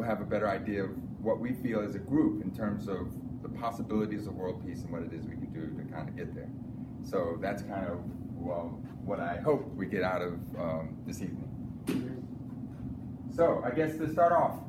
have a better idea of what we feel as a group in terms of the possibilities of world peace and what it is we can do to kind of get there. So that's kind of, well, what I hope we get out of this evening. So I guess to start off,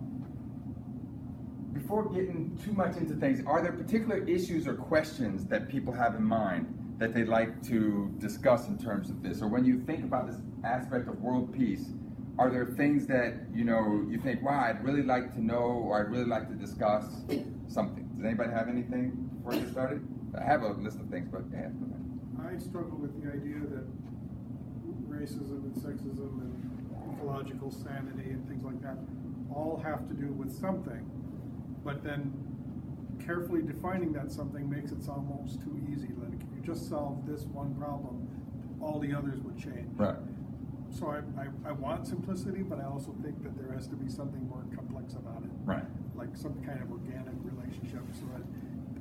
before getting too much into things, are there particular issues or questions that people have in mind that they'd like to discuss in terms of this? Or when you think about this aspect of world peace, are there things that, you think, wow, I'd really like to know, or I'd really like to discuss something? Does anybody have anything before we get started? I have a list of things, but yeah. I struggle with the idea that racism and sexism and ecological sanity and things like that all have to do with something, but then carefully defining that something makes it sound almost too easy. Like if you just solve this one problem, all the others would change. Right. So I want simplicity, but I also think that there has to be something more complex about it. Right. Like some kind of organic relationship, so that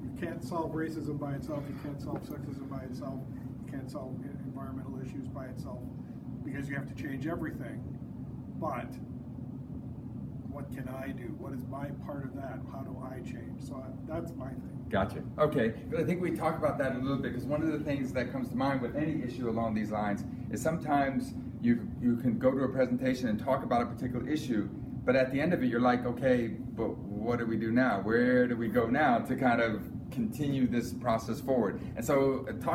you can't solve racism by itself, you can't solve sexism by itself, you can't solve environmental issues by itself, because you have to change everything. But what can I do? What is my part of that? How do I change? So that's my thing. Gotcha. Okay. I think we talk about that a little bit, because one of the things that comes to mind with any issue along these lines is sometimes you can go to a presentation and talk about a particular issue, but at the end of it, you're like, okay, but what do we do now? Where do we go now to kind of continue this process forward? And so talk